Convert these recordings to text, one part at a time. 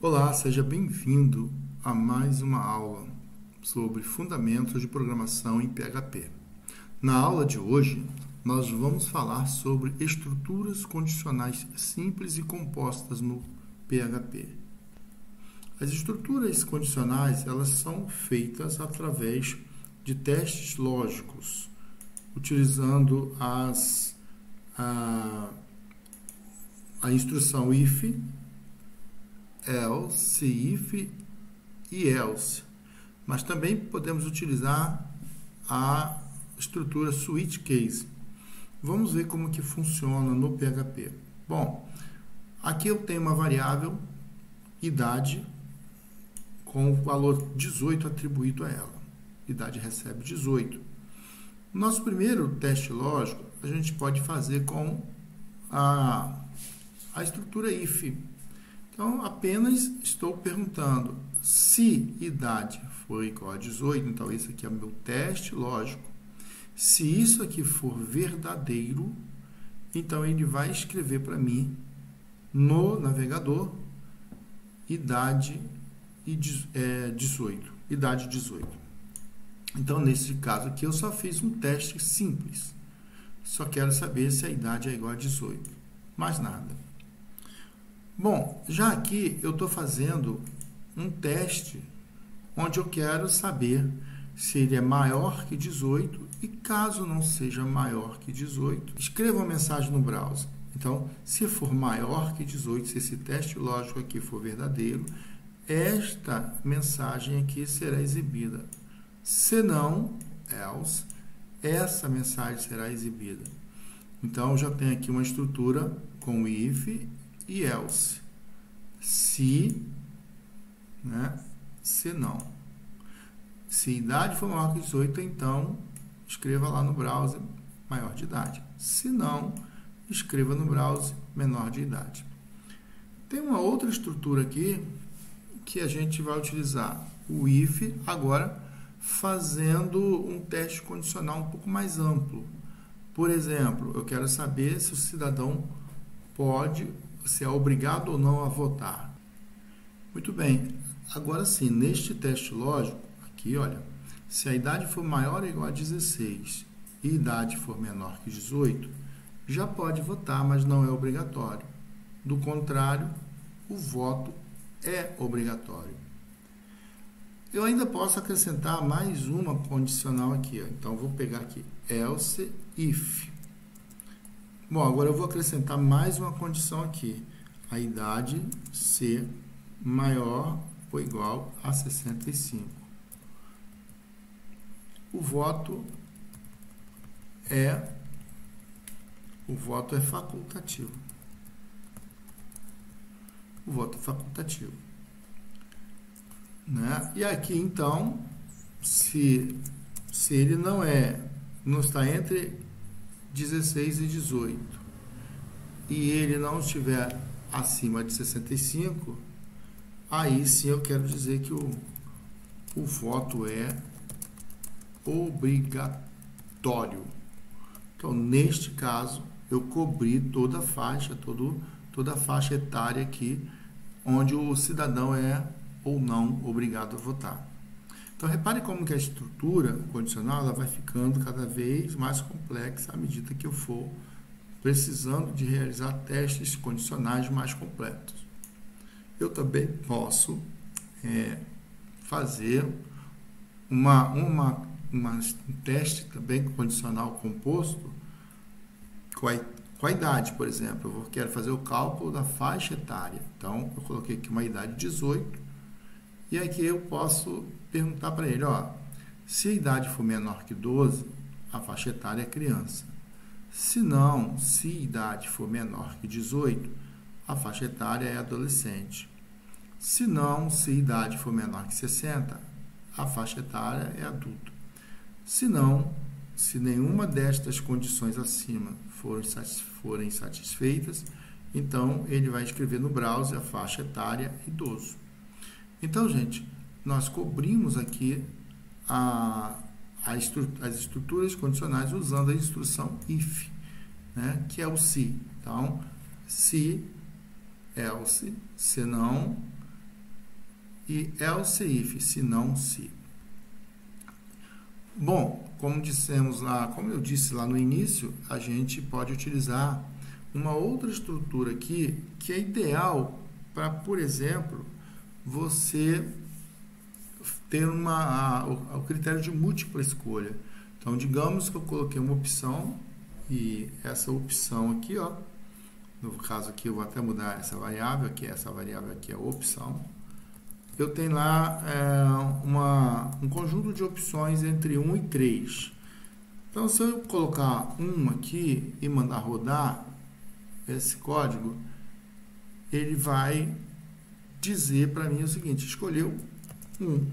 Olá, seja bem-vindo a mais uma aula sobre fundamentos de programação em PHP. Na aula de hoje, nós vamos falar sobre estruturas condicionais simples e compostas no PHP. As estruturas condicionais, elas são feitas através de testes lógicos, utilizando a instrução if, else, if e else. Mas também podemos utilizar a estrutura switch case. Vamos ver como que funciona no PHP. Bom, aqui eu tenho uma variável idade com o valor 18 atribuído a ela. Idade recebe 18. Nosso primeiro teste lógico a gente pode fazer com a estrutura if. Então, apenas estou perguntando se idade for igual a 18, então esse aqui é o meu teste lógico. Se isso aqui for verdadeiro, então ele vai escrever para mim no navegador idade 18. Idade 18. Então, nesse caso aqui, eu só fiz um teste simples. Só quero saber se a idade é igual a 18. Mais nada. Bom, já aqui eu estou fazendo um teste onde eu quero saber se ele é maior que 18 e caso não seja maior que 18, escreva uma mensagem no browser. Então, se for maior que 18, se esse teste lógico aqui for verdadeiro, esta mensagem aqui será exibida. Se não, else, essa mensagem será exibida. Então, eu já tenho aqui uma estrutura com if e else. Se, se não. Se a idade for maior que 18, então escreva lá no browser maior de idade. Se não, escreva no browser menor de idade. Tem uma outra estrutura aqui que a gente vai utilizar o if agora fazendo um teste condicional um pouco mais amplo. Por exemplo, eu quero saber se o cidadão se é obrigado ou não a votar. Muito bem, agora sim, neste teste lógico, aqui, olha, se a idade for maior ou igual a 16 e a idade for menor que 18, já pode votar, mas não é obrigatório. Do contrário, o voto é obrigatório. Eu ainda posso acrescentar mais uma condicional aqui, ó. Então, vou pegar aqui, else if. Bom, agora eu vou acrescentar mais uma condição aqui. A idade ser maior ou igual a 65. O voto é facultativo. O voto é facultativo. E aqui, então, se ele não está entre 16 e 18 e ele não estiver acima de 65, aí sim eu quero dizer que o voto é obrigatório. Então, neste caso, eu cobri toda a faixa, toda a faixa etária aqui, onde o cidadão é ou não obrigado a votar. Então, repare como que a estrutura condicional ela vai ficando cada vez mais complexa à medida que eu for precisando de realizar testes condicionais mais completos. Eu também posso fazer um teste também condicional composto com a idade, por exemplo. Eu quero fazer o cálculo da faixa etária. Então, eu coloquei aqui uma idade de 18 e aqui eu posso perguntar para ele, se a idade for menor que 12, a faixa etária é criança. Se não, se a idade for menor que 18, a faixa etária é adolescente. Se não, se a idade for menor que 60, a faixa etária é adulto. Se não, se nenhuma destas condições acima forem satisfeitas, então ele vai escrever no browser a faixa etária idoso. Então, gente, nós cobrimos aqui as estruturas condicionais usando a instrução if, que é o se. Então, se, else, se não, e else if, se não, se. Bom, como dissemos lá, como eu disse lá no início, a gente pode utilizar uma outra estrutura aqui que é ideal para, por exemplo, você ter o critério de múltipla escolha. Então, digamos que eu coloquei uma opção e essa opção aqui, ó, no caso aqui eu vou até mudar essa variável aqui é a opção. Eu tenho lá um conjunto de opções entre 1 e 3. Então, se eu colocar 1 aqui e mandar rodar esse código, ele vai dizer para mim o seguinte: escolheu 1.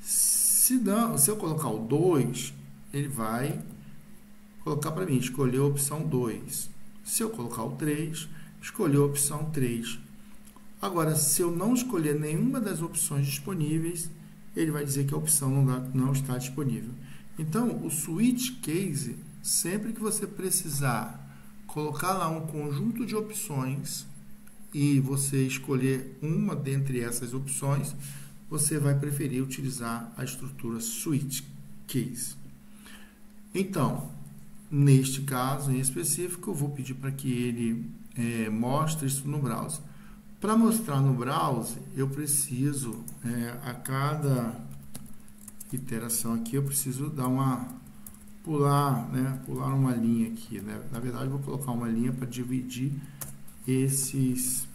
Se eu colocar o 2, ele vai colocar para mim, escolheu a opção 2. Se eu colocar o 3, escolheu a opção 3. Agora, se eu não escolher nenhuma das opções disponíveis, ele vai dizer que a opção não está disponível. Então, o switch case, sempre que você precisar colocar lá um conjunto de opções e você escolher uma dentre essas opções, você vai preferir utilizar a estrutura switch case. Então, neste caso em específico, eu vou pedir para que ele mostre isso no browser. Para mostrar no browser, eu preciso, a cada iteração aqui, eu preciso dar pular uma linha aqui, né? Na verdade, eu vou colocar uma linha para dividir esses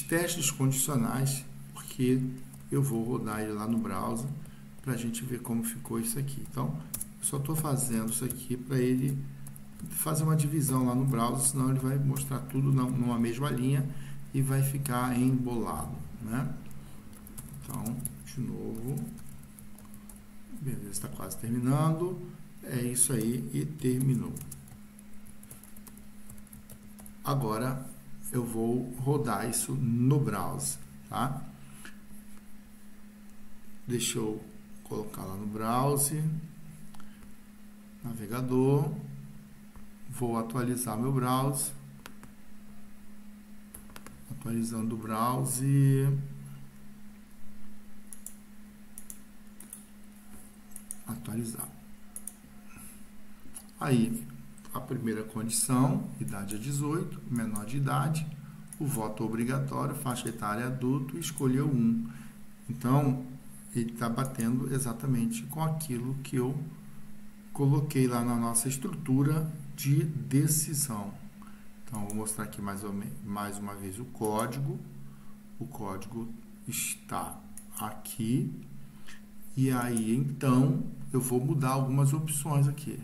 testes condicionais, porque eu vou rodar ele lá no browser para a gente ver como ficou isso aqui. Então, eu só estou fazendo isso aqui para ele fazer uma divisão lá no browser, senão ele vai mostrar tudo numa mesma linha e vai ficar embolado, né? Então, de novo, beleza, está quase terminando, é isso aí e terminou. Agora eu vou rodar isso no browser, tá? Deixa eu colocar lá no browser, navegador, vou atualizar meu browser. Atualizando o browser, atualizar. Aí, a primeira condição, idade é 18, menor de idade, o voto obrigatório, faixa etária adulto, escolheu 1. Então, ele está batendo exatamente com aquilo que eu coloquei lá na nossa estrutura de decisão. Então, vou mostrar aqui mais uma vez o código. O código está aqui. E aí, então, eu vou mudar algumas opções aqui.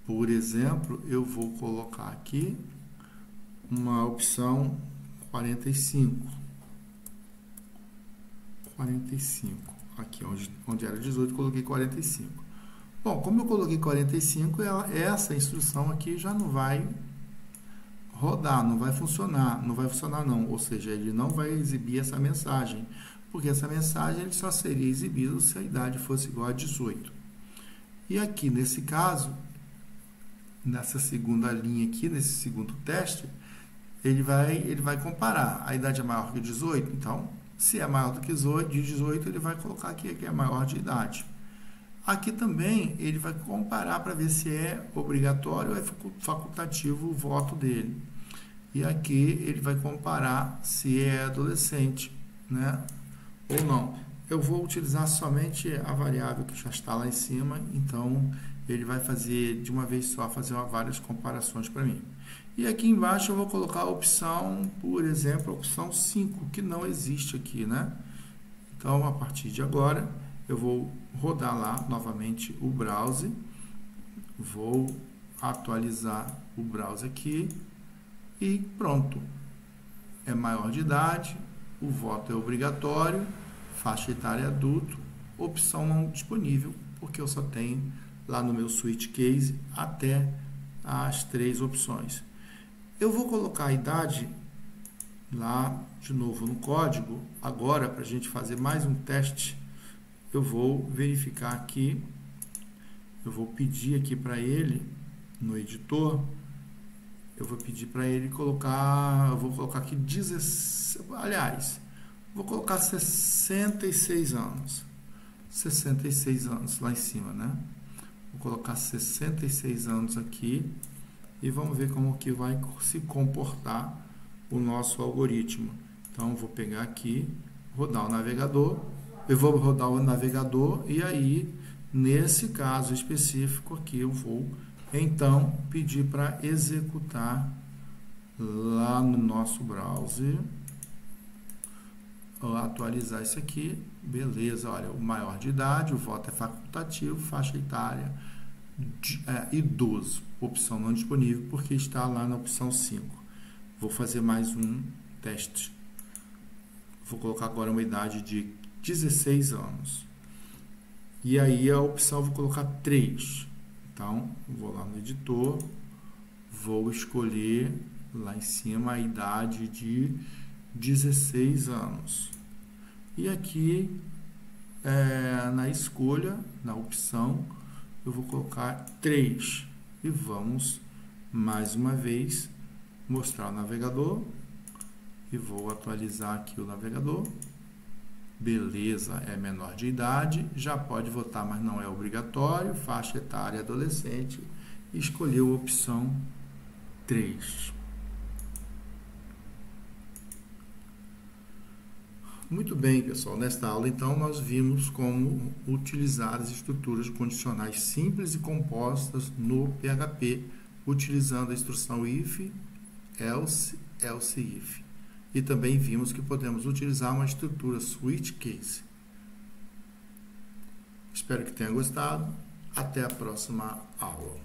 Por exemplo, eu vou colocar aqui uma opção 45. 45. Aqui, onde era 18, coloquei 45. Bom, como eu coloquei 45, essa instrução aqui já não vai rodar, não vai funcionar, não, ou seja, ele não vai exibir essa mensagem, porque essa mensagem ele só seria exibida se a idade fosse igual a 18. E aqui, nesse caso, nessa segunda linha aqui, nesse segundo teste, ele vai comparar, a idade é maior que 18, então, se é maior do que 18, ele vai colocar aqui que é maior de idade. Aqui também ele vai comparar para ver se é obrigatório ou é facultativo o voto dele. E aqui ele vai comparar se é adolescente, né, ou não. Eu vou utilizar somente a variável que já está lá em cima, então ele vai fazer de uma vez só, fazer várias comparações para mim. E aqui embaixo eu vou colocar a opção, por exemplo, a opção 5, que não existe aqui, né? Então, a partir de agora, eu vou rodar lá novamente o browser, vou atualizar o browser aqui e pronto. É maior de idade, o voto é obrigatório, faixa etária adulto, opção não disponível, porque eu só tenho lá no meu switch case até as 3 opções. Eu vou colocar a idade lá de novo no código. Agora, para a gente fazer mais um teste, eu vou verificar aqui, eu vou pedir aqui para ele, no editor, eu vou pedir para ele colocar, eu vou colocar aqui 16, aliás, Vou colocar 66 anos. 66 anos lá em cima, né? Vou colocar 66 anos aqui e vamos ver como que vai se comportar o nosso algoritmo. Então, vou pegar aqui, rodar o navegador, eu vou rodar o navegador e aí, nesse caso específico aqui, eu vou, então, pedir para executar lá no nosso browser, atualizar isso aqui, beleza, olha, o maior de idade, o voto é facultativo, faixa etária, idoso, opção não disponível, porque está lá na opção 5. Vou fazer mais um teste. Vou colocar agora uma idade de 16 anos. E aí a opção vou colocar 3. Então, vou lá no editor, vou escolher lá em cima a idade de 16 anos. E aqui, na escolha, na opção, eu vou colocar 3. E vamos, mais uma vez, mostrar o navegador. E vou atualizar aqui o navegador. Beleza, é menor de idade, já pode votar, mas não é obrigatório. Faixa etária adolescente. Escolheu a opção 3. Muito bem, pessoal. Nesta aula, então, nós vimos como utilizar as estruturas condicionais simples e compostas no PHP, utilizando a instrução if, else, else if. E também vimos que podemos utilizar uma estrutura switch case. Espero que tenha gostado. Até a próxima aula.